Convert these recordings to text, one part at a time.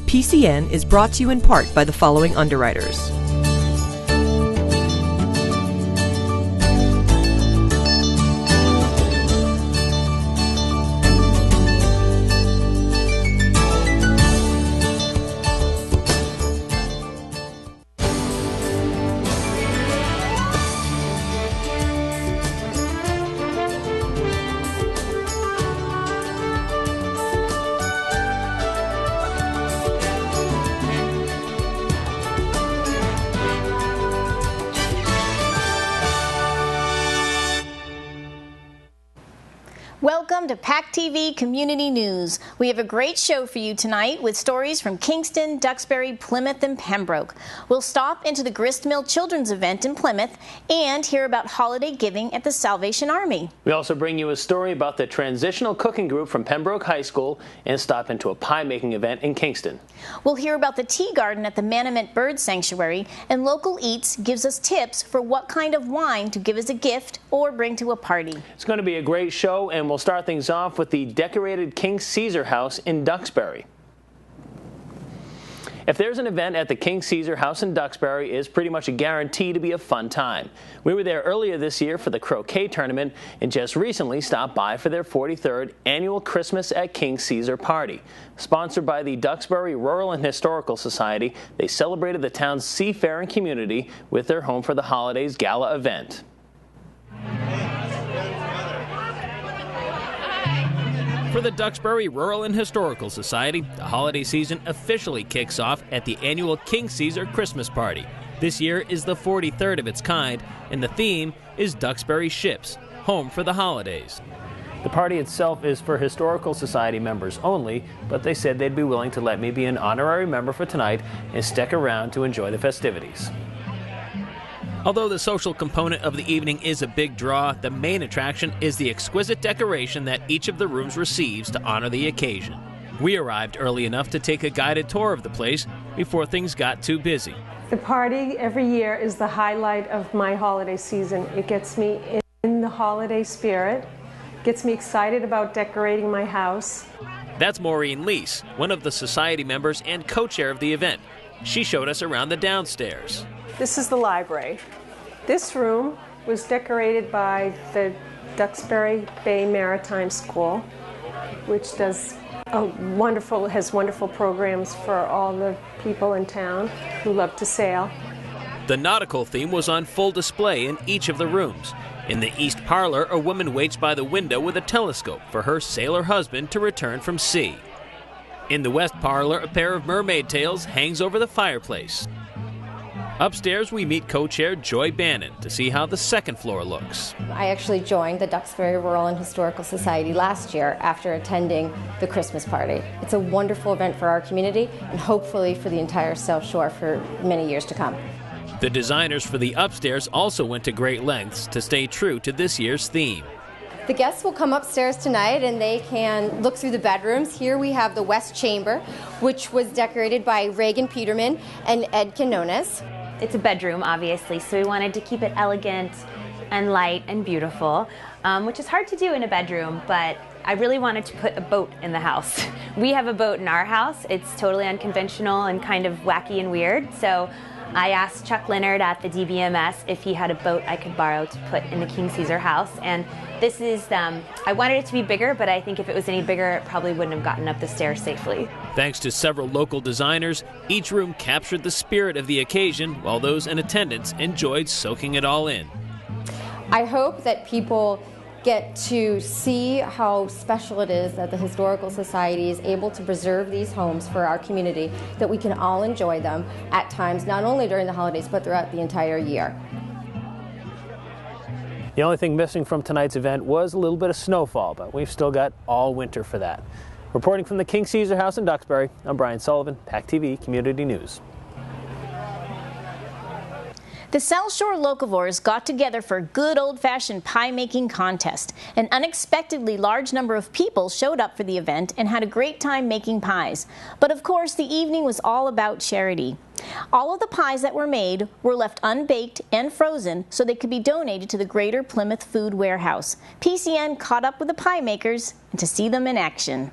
PCN is brought to you in part by the following underwriters. Welcome to PACTV Community News. We have a great show for you tonight with stories from Kingston, Duxbury, Plymouth, and Pembroke. We'll stop into the Gristmill Children's event in Plymouth and hear about holiday giving at the Salvation Army. We also bring you a story about the Transitional Cooking group from Pembroke High School and stop into a pie-making event in Kingston. We'll hear about the tea garden at the Manomet Bird Sanctuary, and Local Eats gives us tips for what kind of wine to give as a gift or bring to a party. It's going to be a great show, and we'll start things off with the decorated King Caesar house in Duxbury. If there's an event at the King Caesar house in Duxbury, it's pretty much a guarantee to be a fun time. We were there earlier this year for the croquet tournament and just recently stopped by for their 43rd annual Christmas at King Caesar party. Sponsored by the Duxbury Rural and Historical Society, they celebrated the town's seafaring community with their Home for the Holidays gala event. For the Duxbury Rural and Historical Society, the holiday season officially kicks off at the annual King Caesar Christmas Party. This year is the 43rd of its kind, and the theme is Duxbury Ships, Home for the Holidays. The party itself is for Historical Society members only, but they said they'd be willing to let me be an honorary member for tonight and stick around to enjoy the festivities. Although the social component of the evening is a big draw, the main attraction is the exquisite decoration that each of the rooms receives to honor the occasion. We arrived early enough to take a guided tour of the place before things got too busy. The party every year is the highlight of my holiday season. It gets me in the holiday spirit, gets me excited about decorating my house. That's Maureen Lease, one of the society members and co-chair of the event. She showed us around the downstairs. This is the library. This room was decorated by the Duxbury Bay Maritime School, which has wonderful programs for all the people in town who love to sail. The nautical theme was on full display in each of the rooms. In the east parlor, a woman waits by the window with a telescope for her sailor husband to return from sea. In the west parlor, a pair of mermaid tails hangs over the fireplace. Upstairs, we meet co-chair Joy Bannon to see how the second floor looks. I actually joined the Duxbury Rural and Historical Society last year after attending the Christmas party. It's a wonderful event for our community and hopefully for the entire South Shore for many years to come. The designers for the upstairs also went to great lengths to stay true to this year's theme. The guests will come upstairs tonight and they can look through the bedrooms. Here we have the West Chamber, which was decorated by Reagan Peterman and Ed Quinones. It's a bedroom, obviously, so we wanted to keep it elegant and light and beautiful, which is hard to do in a bedroom, but I really wanted to put a boat in the house. We have a boat in our house. It's totally unconventional and kind of wacky and weird, so I asked Chuck Leonard at the DBMS if he had a boat I could borrow to put in the King Caesar house, and this is, I wanted it to be bigger, but I think if it was any bigger, it probably wouldn't have gotten up the stairs safely. Thanks to several local designers, each room captured the spirit of the occasion, while those in attendance enjoyed soaking it all in. I hope that people get to see how special it is that the Historical Society is able to preserve these homes for our community, that we can all enjoy them at times, not only during the holidays, but throughout the entire year. The only thing missing from tonight's event was a little bit of snowfall, but we've still got all winter for that. Reporting from the King Caesar House in Duxbury, I'm Brian Sullivan, PACTV Community News. The South Shore Locavares got together for a good old-fashioned pie-making contest. An unexpectedly large number of people showed up for the event and had a great time making pies. But of course, the evening was all about charity. All of the pies that were made were left unbaked and frozen so they could be donated to the Greater Plymouth Food Warehouse. PCN caught up with the pie makers and to see them in action.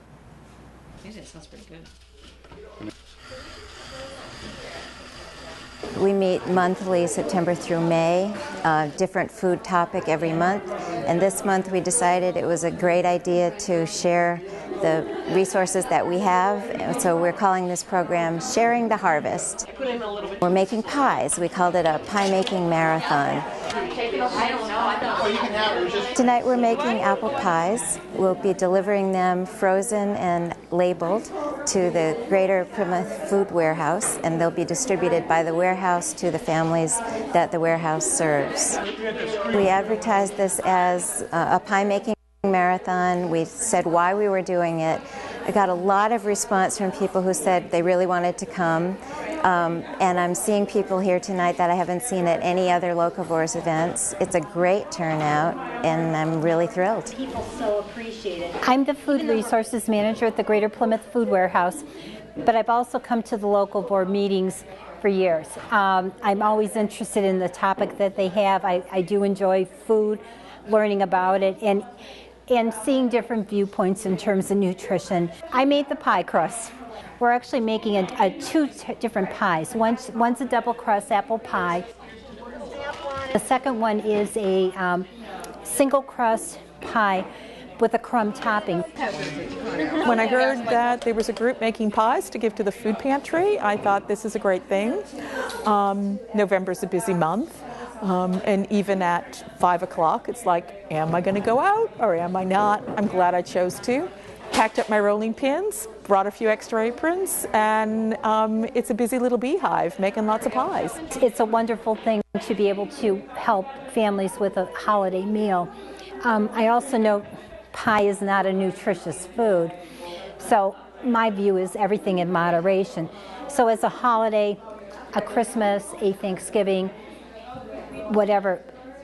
That sounds pretty good. We meet monthly, September through May, different food topic every month. And this month we decided it was a great idea to share the resources that we have. And so we're calling this program Sharing the Harvest. We're making pies. We called it a pie making marathon. Tonight we're making apple pies. We'll be delivering them frozen and labeled to the Greater Plymouth Food Warehouse, and they'll be distributed by the warehouse to the families that the warehouse serves. We advertised this as a pie making marathon. We said why we were doing it. I got a lot of response from people who said they really wanted to come. And I'm seeing people here tonight that I haven't seen at any other Locavares events. It's a great turnout, and I'm really thrilled. People so appreciate it. I'm the Food Resources Manager at the Greater Plymouth Food Warehouse, but I've also come to the local board meetings for years. I'm always interested in the topic that they have. I do enjoy food, learning about it, and seeing different viewpoints in terms of nutrition. I made the pie crust. We're actually making two different pies. One's a double crust apple pie. The second one is a single crust pie with a crumb topping. When I heard that there was a group making pies to give to the food pantry, I thought this is a great thing. November's a busy month. And even at 5 o'clock, it's like, am I going to go out or am I not? I'm glad I chose to. Packed up my rolling pins, brought a few extra aprons, and it's a busy little beehive making lots of pies. It's a wonderful thing to be able to help families with a holiday meal. I also know pie is not a nutritious food, so my view is everything in moderation. So as a holiday, a Christmas, a Thanksgiving, whatever,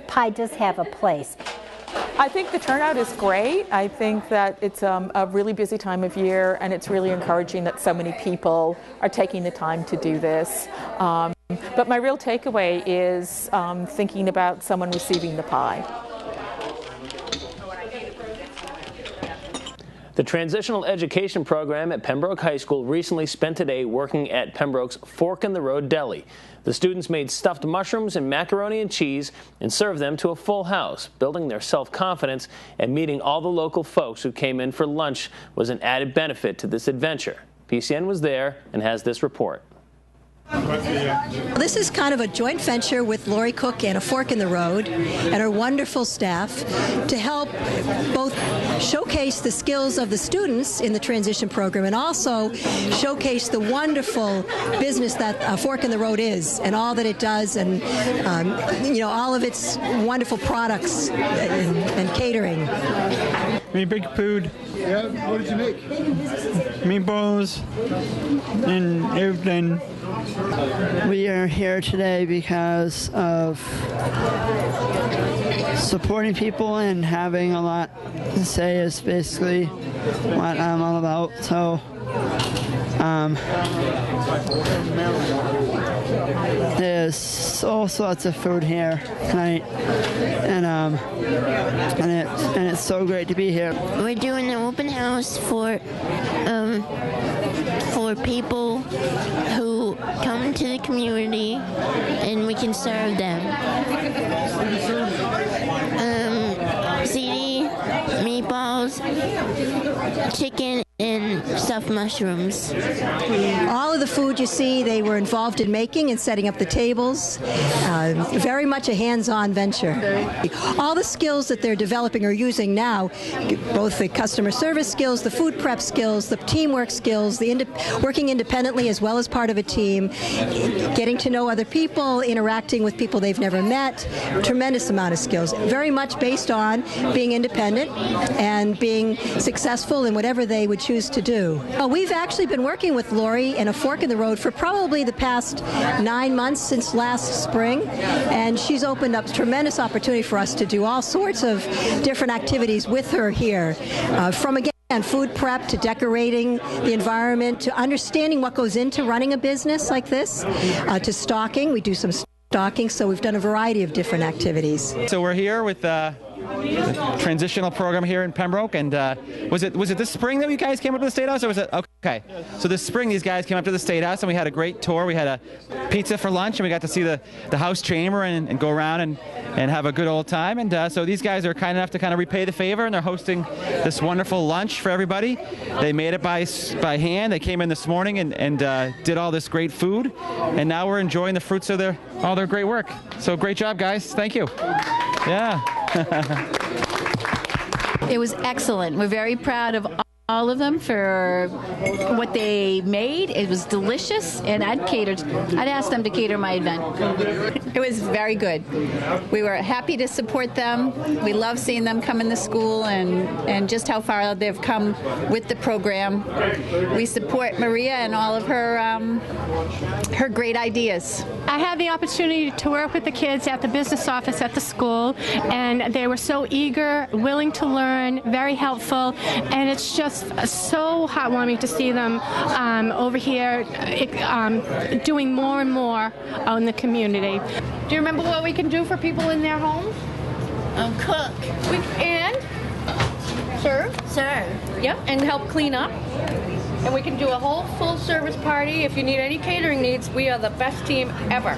pie does have a place. I think the turnout is great. I think that it's a really busy time of year, and it's really encouraging that so many people are taking the time to do this. But my real takeaway is thinking about someone receiving the pie. The Transitional Education program at Pembroke High School recently spent a day working at Pembroke's Fork in the Road deli. The students made stuffed mushrooms and macaroni and cheese and served them to a full house. Building their self-confidence and meeting all the local folks who came in for lunch was an added benefit to this adventure. PCN was there and has this report. This is kind of a joint venture with Lori Cook and A Fork in the Road and her wonderful staff to help both showcase the skills of the students in the transition program and also showcase the wonderful business that A Fork in the Road is and all that it does, and you know, all of its wonderful products and catering. We make food. Yeah, what did you make? Meatballs and everything. We are here today because of supporting people and having a lot to say is basically what I'm all about. So there's all sorts of food here tonight, and it's so great to be here. We're doing an open house for people who come to the community, and we can serve them. CD, meatballs, chicken, and stuffed mushrooms. All of the food you see, they were involved in making and setting up the tables. Very much a hands-on venture. All the skills that they're developing or using now, both the customer service skills, the food prep skills, the teamwork skills, the working independently as well as part of a team, getting to know other people, interacting with people they've never met, tremendous amount of skills. Very much based on being independent and being successful in whatever they would choose to do. We've actually been working with Lori and A Fork in the Road for probably the past 9 months since last spring, and she's opened up tremendous opportunity for us to do all sorts of different activities with her here, from again food prep to decorating the environment to understanding what goes into running a business like this, to stocking. We do some stocking, so we've done a variety of different activities. So we're here with transitional program here in Pembroke. And was it this spring that you guys came up to the State House, or was it okay? So this spring these guys came up to the State House and we had a great tour. We had a pizza for lunch and we got to see the House chamber and go around and have a good old time. And so these guys are kind enough to kind of repay the favor, and they're hosting this wonderful lunch for everybody. They made it by hand. They came in this morning and did all this great food, and now we're enjoying the fruits of all their great work. So great job, guys. Thank you. Yeah. It was excellent. We're very proud of all of them for what they made. It was delicious, and I'd ask them to cater my event. It was very good. We were happy to support them. We love seeing them come in the school and just how far they've come with the program. We support Maria and all of her great ideas. I had the opportunity to work with the kids at the business office at the school, and they were so eager, willing to learn, very helpful, and it's just so heartwarming to see them over here doing more and more in the community. Do you remember what we can do for people in their homes? Cook. And serve. Yep, and help clean up. And we can do a whole full service party. If you need any catering needs, we are the best team ever.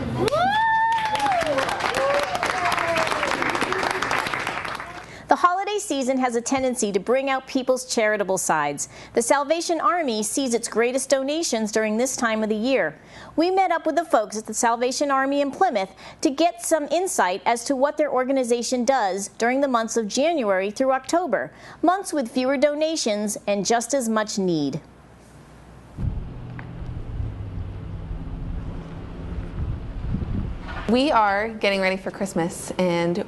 The holiday season has a tendency to bring out people's charitable sides. The Salvation Army sees its greatest donations during this time of the year. We met up with the folks at the Salvation Army in Plymouth to get some insight as to what their organization does during the months of January through October, months with fewer donations and just as much need. We are getting ready for Christmas, and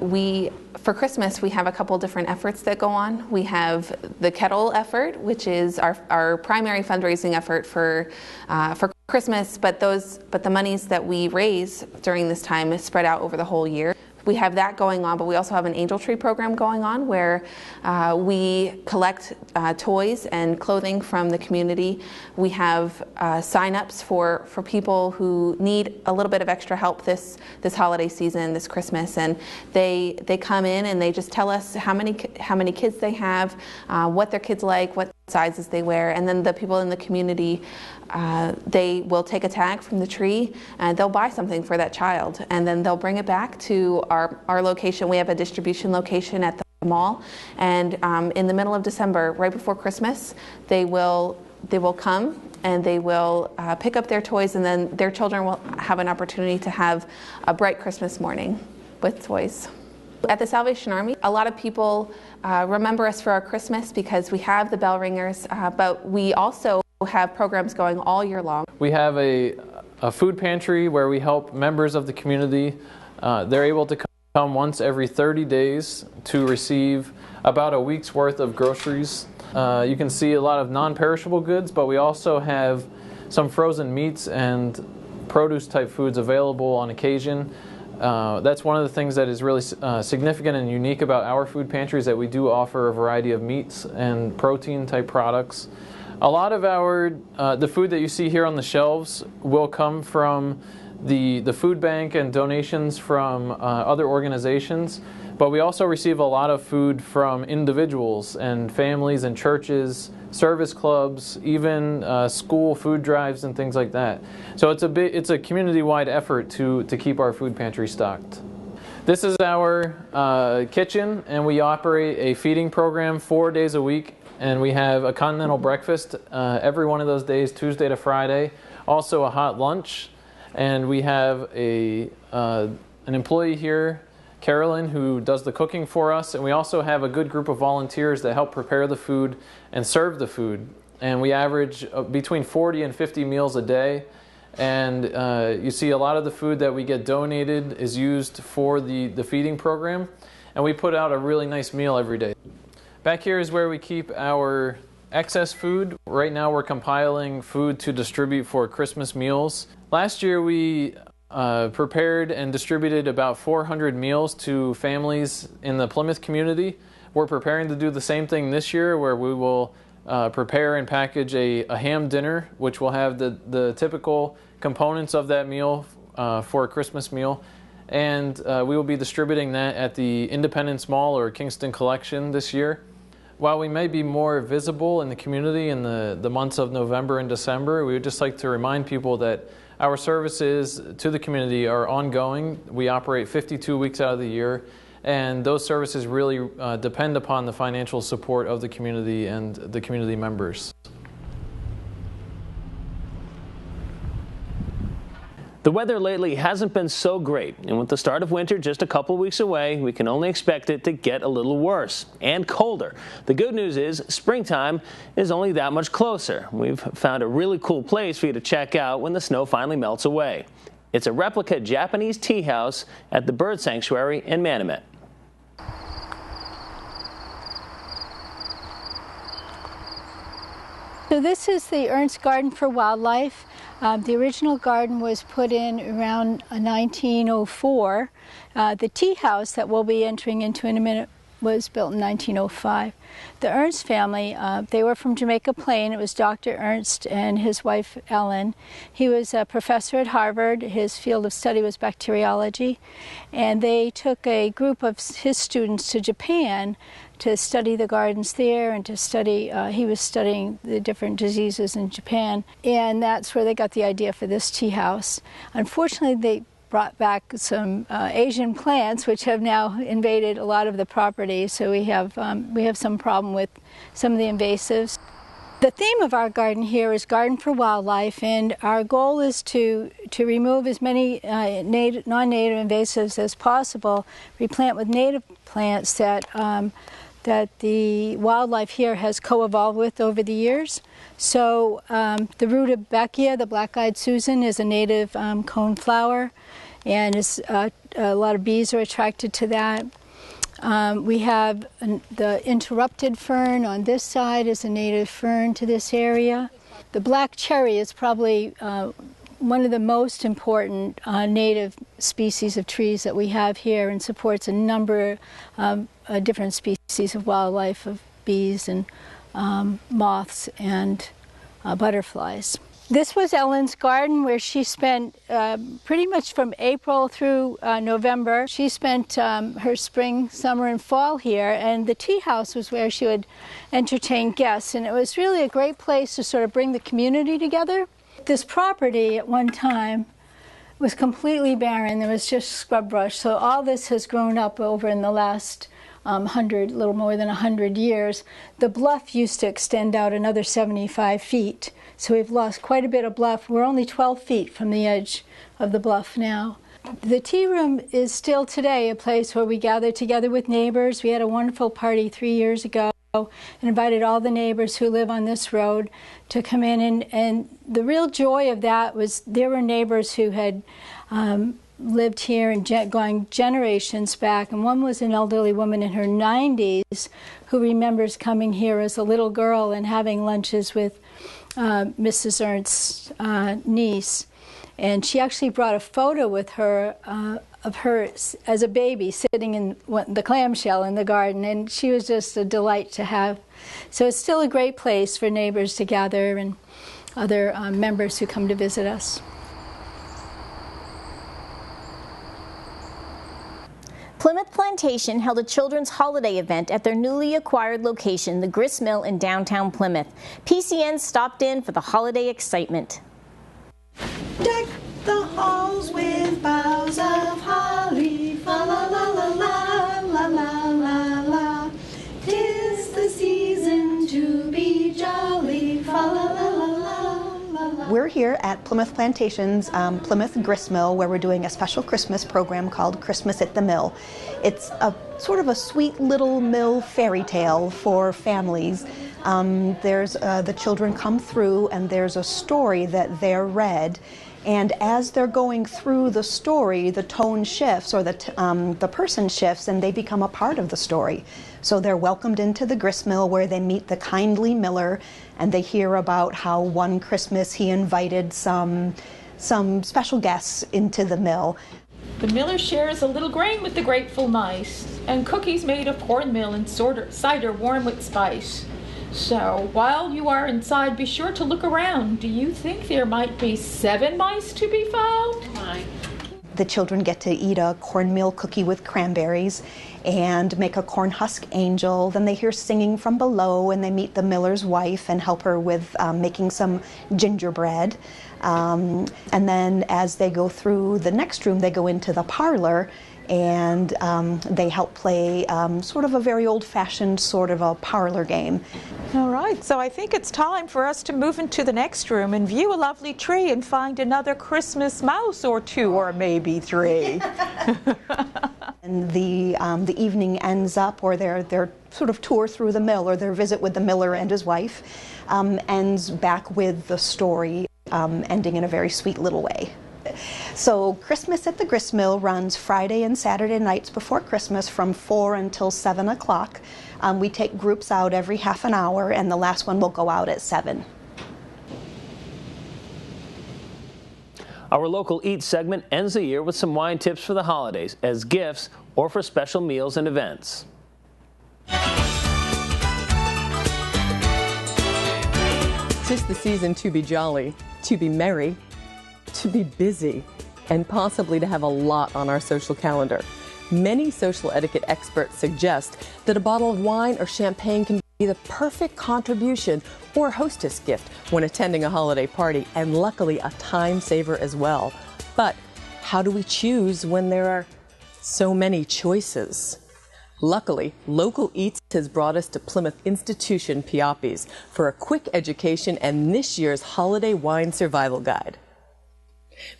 for Christmas we have a couple different efforts that go on. We have the kettle effort, which is our primary fundraising effort for Christmas, but the monies that we raise during this time is spread out over the whole year. We have that going on, but we also have an angel tree program going on where we collect toys and clothing from the community. We have sign-ups for people who need a little bit of extra help this holiday season, this Christmas, and they come in and they just tell us how many kids they have, what their kids like, what sizes they wear, and then the people in the community, they will take a tag from the tree and they'll buy something for that child, and then they'll bring it back to our location. We have a distribution location at the mall, and in the middle of December, right before Christmas, they will come and they will pick up their toys, and then their children will have an opportunity to have a bright Christmas morning with toys. At the Salvation Army, a lot of people remember us for our Christmas because we have the bell ringers, but we also have programs going all year long. We have a food pantry where we help members of the community. They're able to come once every 30 days to receive about a week's worth of groceries. You can see a lot of non-perishable goods, but we also have some frozen meats and produce type foods available on occasion. That's one of the things that is really significant and unique about our food pantry, is that we do offer a variety of meats and protein type products. A lot of the food that you see here on the shelves will come from the food bank and donations from other organizations, but we also receive a lot of food from individuals and families and churches, service clubs, even school food drives and things like that. So it's a community-wide effort to keep our food pantry stocked. This is our kitchen, and we operate a feeding program 4 days a week, and we have a continental breakfast every one of those days, Tuesday to Friday, also a hot lunch, and we have an employee here, Carolyn, who does the cooking for us, and we also have a good group of volunteers that help prepare the food and serve the food. And we average between 40 and 50 meals a day, and you see a lot of the food that we get donated is used for the feeding program, and we put out a really nice meal every day. Back here is where we keep our excess food. Right now we're compiling food to distribute for Christmas meals. Last year we prepared and distributed about 400 meals to families in the Plymouth community. We're preparing to do the same thing this year, where we will prepare and package a ham dinner, which will have the typical components of that meal for a Christmas meal. and we will be distributing that at the Independence Mall or Kingston Collection this year. While we may be more visible in the community in the months of November and December, we would just like to remind people that our services to the community are ongoing. We operate 52 weeks out of the year, and those services really depend upon the financial support of the community and the community members. The weather lately hasn't been so great, and with the start of winter just a couple weeks away, we can only expect it to get a little worse and colder. The good news is springtime is only that much closer. We've found a really cool place for you to check out when the snow finally melts away. It's a replica Japanese tea house at the Bird Sanctuary in Manomet. So this is the Ernst Garden for Wildlife. The original garden was put in around 1904. The tea house that we'll be entering into in a minute was built in 1905. The Ernst family, they were from Jamaica Plain. It was Dr. Ernst and his wife Ellen. He was a professor at Harvard. His field of study was bacteriology. And they took a group of his students to Japan to study the gardens there and to study, he was studying the different diseases in Japan. And that's where they got the idea for this tea house. Unfortunately, they brought back some Asian plants which have now invaded a lot of the property, so we have some problem with some of the invasives. The theme of our garden here is Garden for Wildlife, and our goal is to remove as many non-native invasives as possible, replant with native plants that the wildlife here has co-evolved with over the years. So the rudbeckia, the black-eyed Susan, is a native cone flower, and a lot of bees are attracted to that. We have the interrupted fern on this side is a native fern to this area. The black cherry is probably one of the most important native species of trees that we have here, and supports a number of different species of wildlife, of bees and moths and butterflies. This was Ellen's garden, where she spent pretty much from April through November. She spent her spring, summer, and fall here, and the tea house was where she would entertain guests, and it was really a great place to sort of bring the community together. This property at one time was completely barren. There was just scrub brush, so all this has grown up over in the last little more than 100 years. The bluff used to extend out another 75 feet. So we've lost quite a bit of bluff. We're only 12 feet from the edge of the bluff now. The tea room is still today a place where we gather together with neighbors. We had a wonderful party 3 years ago and invited all the neighbors who live on this road to come in. And the real joy of that was there were neighbors who had lived here and going generations back. And one was an elderly woman in her 90s who remembers coming here as a little girl and having lunches with Mrs. Ernst's niece, and she actually brought a photo with her of her as a baby sitting in the clamshell in the garden, and she was just a delight to have. So it's still a great place for neighbors to gather and other members who come to visit us. Plymouth Plantation held a children's holiday event at their newly acquired location, the Gristmill in downtown Plymouth. PCN stopped in for the holiday excitement. Deck the halls with boughs of holly, fa la la la la la la la la. 'Tis the season to be jolly, fa la la la la. We're here at Plymouth Plantation's Plymouth Gristmill, where we're doing a special Christmas program called Christmas at the Mill. It's a sort of a sweet little mill fairy tale for families. There's the children come through, and there's a story that they're read. And as they're going through the story, the tone shifts, or the person shifts, and they become a part of the story. So they're welcomed into the gristmill, where they meet the kindly miller, and they hear about how one Christmas he invited some special guests into the mill. The miller shares a little grain with the grateful mice, and cookies made of cornmeal and cider warm with spice. So while you are inside, be sure to look around. Do you think there might be 7 mice to be found? The children get to eat a cornmeal cookie with cranberries and make a corn husk angel. Then they hear singing from below, and they meet the miller's wife and help her with making some gingerbread. And then as they go through the next room, they go into the parlor, and they help play sort of a very old-fashioned sort of a parlor game. All right, so I think it's time for us to move into the next room and view a lovely tree and find another Christmas mouse or two, or maybe three. And the evening ends up, or their sort of tour through the mill, or their visit with the miller and his wife, ends back with the story ending in a very sweet little way. So Christmas at the Gristmill runs Friday and Saturday nights before Christmas from 4 until 7 o'clock. We take groups out every half an hour, and the last one will go out at 7. Our local Eat segment ends the year with some wine tips for the holidays, as gifts or for special meals and events. 'Tis the season to be jolly, to be merry, to be busy, and possibly to have a lot on our social calendar. Many social etiquette experts suggest that a bottle of wine or champagne can be the perfect contribution or hostess gift when attending a holiday party, and luckily a time saver as well. But how do we choose when there are so many choices? Luckily, Local Eats has brought us to Plymouth Institution Pioppi's for a quick education and this year's Holiday Wine Survival Guide.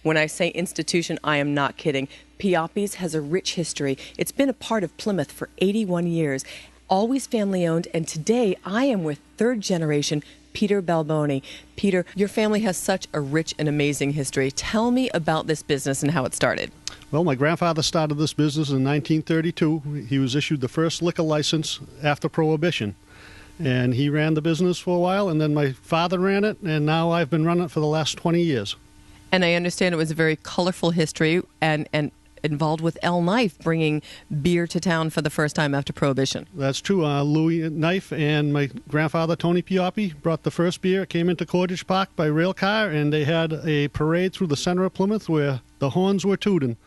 When I say institution, I am not kidding. Pioppi's has a rich history. It's been a part of Plymouth for 81 years, always family-owned, and today I am with third-generation Peter Balboni. Peter, your family has such a rich and amazing history. Tell me about this business and how it started. Well, my grandfather started this business in 1932. He was issued the first liquor license after Prohibition. And he ran the business for a while, and then my father ran it, and now I've been running it for the last 20 years. And I understand it was a very colorful history and involved with L. Knife bringing beer to town for the first time after Prohibition. That's true. Louis Knife and my grandfather, Tony Pioppi, brought the first beer. It came into Cordage Park by rail car, and they had a parade through the center of Plymouth where the horns were tooting.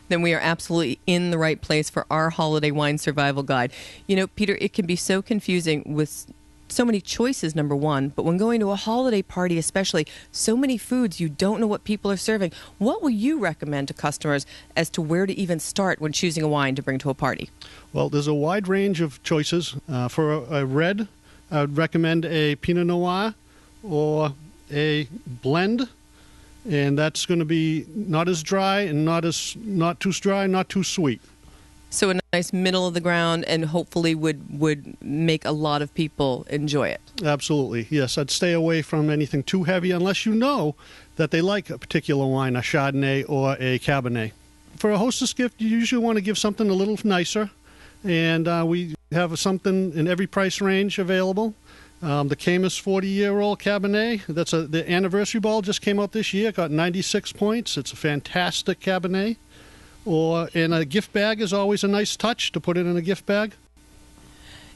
Then we are absolutely in the right place for our Holiday Wine Survival Guide. You know, Peter, it can be so confusing with so many choices, number one, but when going to a holiday party especially, so many foods, you don't know what people are serving. What will you recommend to customers as to where to even start when choosing a wine to bring to a party? Well, there's a wide range of choices. For a red, I would recommend a Pinot Noir or a blend, and that's going to be not as dry and not too dry, not too sweet. So a nice middle of the ground, and hopefully would make a lot of people enjoy it. Absolutely, yes. I'd stay away from anything too heavy unless you know that they like a particular wine, a Chardonnay or a Cabernet. For a hostess gift, you usually want to give something a little nicer, and we have something in every price range available. The Camus 40-year-old Cabernet, that's the anniversary ball just came out this year, got 96 points. It's a fantastic Cabernet. Or in a gift bag is always a nice touch to put it in a gift bag.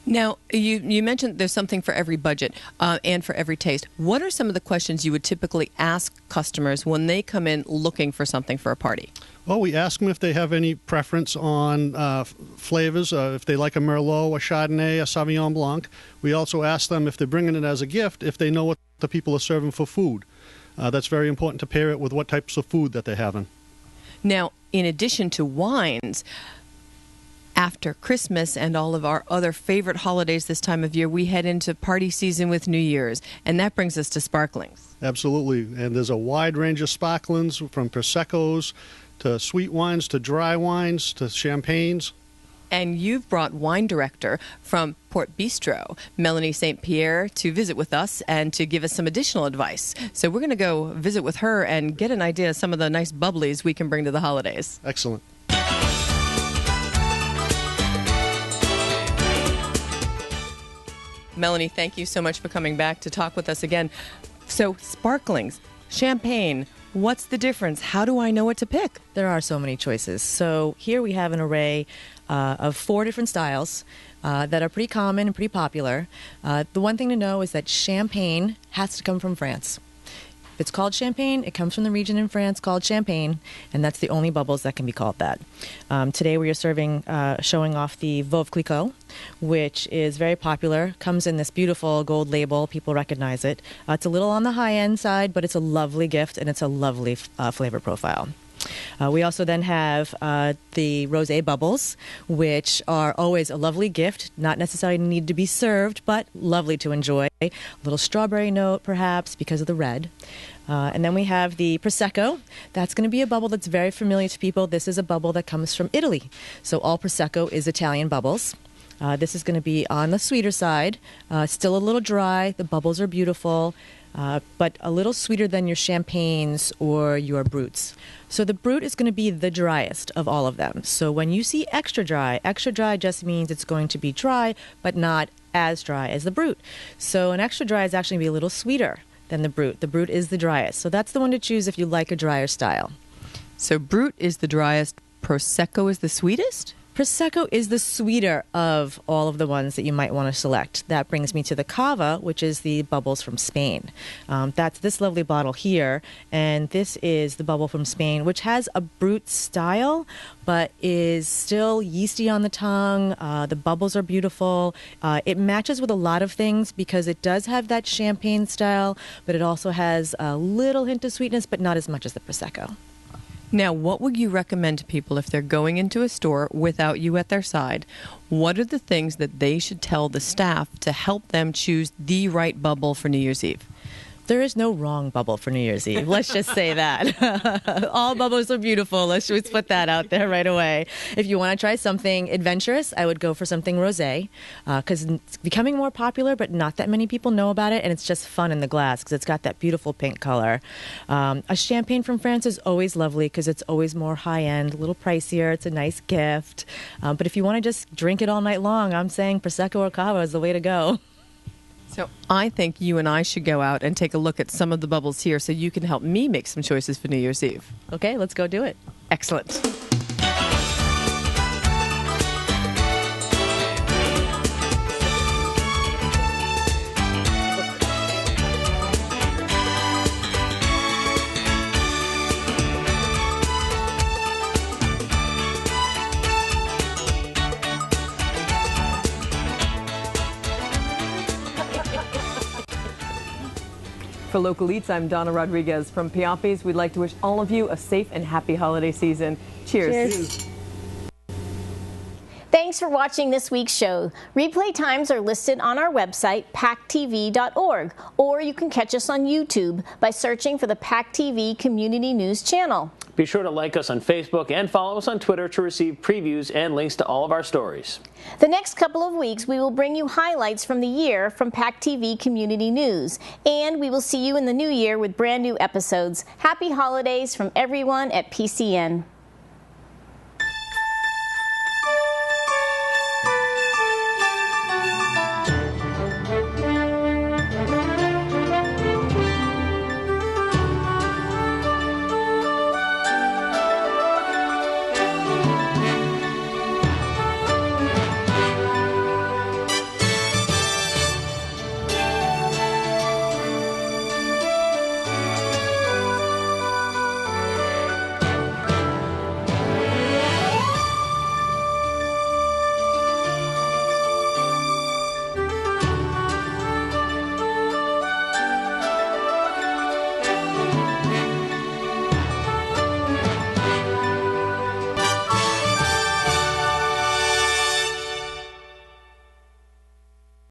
Now, you mentioned there's something for every budget and for every taste. What are some of the questions you would typically ask customers when they come in looking for something for a party? Well, we ask them if they have any preference on flavors, if they like a Merlot, a Chardonnay, a Sauvignon Blanc. We also ask them if they're bringing it as a gift, if they know what the people are serving for food. That's very important to pair it with what types of food that they're having. Now, in addition to wines, after Christmas and all of our other favorite holidays this time of year, we head into party season with New Year's, and that brings us to sparklings. Absolutely, and there's a wide range of sparklings, from Prosecco's to sweet wines to dry wines to champagnes. And you've brought wine director from Port Bistro, Melanie St. Pierre, to visit with us and to give us some additional advice. So we're going to go visit with her and get an idea of some of the nice bubblies we can bring to the holidays. Excellent. Melanie, thank you so much for coming back to talk with us again. So sparklings, champagne, what's the difference? How do I know what to pick? There are so many choices. So here we have an array of 4 different styles that are pretty common and pretty popular. The one thing to know is that champagne has to come from France. If it's called champagne, it comes from the region in France called Champagne, and that's the only bubbles that can be called that. Today we are showing off the Veuve Clicquot, which is very popular. Comes in this beautiful gold label. People recognize it. It's a little on the high-end side, but it's a lovely gift, and it's a lovely flavor profile. We also then have the rosé bubbles, which are always a lovely gift, not necessarily need to be served, but lovely to enjoy. A little strawberry note, perhaps, because of the red. And then we have the Prosecco. That's going to be a bubble that's very familiar to people. This is a bubble that comes from Italy. So all Prosecco is Italian bubbles. This is going to be on the sweeter side, still a little dry. The bubbles are beautiful. But a little sweeter than your champagnes or your brutes. So the brut is going to be the driest of all of them. So when you see extra dry just means it's going to be dry, but not as dry as the brut. So an extra dry is actually going to be a little sweeter than the brut. The brut is the driest. So that's the one to choose if you like a drier style. So brut is the driest, Prosecco is the sweetest? Prosecco is the sweeter of all of the ones that you might want to select. That brings me to the Cava, which is the bubbles from Spain. That's this lovely bottle here, and this is the bubble from Spain, which has a brut style, but is still yeasty on the tongue. The bubbles are beautiful. It matches with a lot of things because it does have that champagne style, but it also has a little hint of sweetness, but not as much as the Prosecco. Now, what would you recommend to people if they're going into a store without you at their side? What are the things that they should tell the staff to help them choose the right bubble for New Year's Eve? There is no wrong bubble for New Year's Eve. Let's just say that. All bubbles are beautiful. Let's just put that out there right away. If you want to try something adventurous, I would go for something rosé because it's becoming more popular, but not that many people know about it, and it's just fun in the glass because it's got that beautiful pink color. A champagne from France is always lovely because it's always more high-end, a little pricier. It's a nice gift. But if you want to just drink it all night long, I'm saying Prosecco or Cava is the way to go. So I think you and I should go out and take a look at some of the bubbles here so you can help me make some choices for New Year's Eve. Okay, let's go do it. Excellent. For Local Eats, I'm Donna Rodriguez. From Piappi's, we'd like to wish all of you a safe and happy holiday season. Cheers. Cheers. Thanks for watching this week's show. Replay times are listed on our website, PACTV.org, or you can catch us on YouTube by searching for the PACTV Community News channel. Be sure to like us on Facebook and follow us on Twitter to receive previews and links to all of our stories. The next couple of weeks, we will bring you highlights from the year from PACTV Community News, and we will see you in the new year with brand new episodes. Happy holidays from everyone at PCN.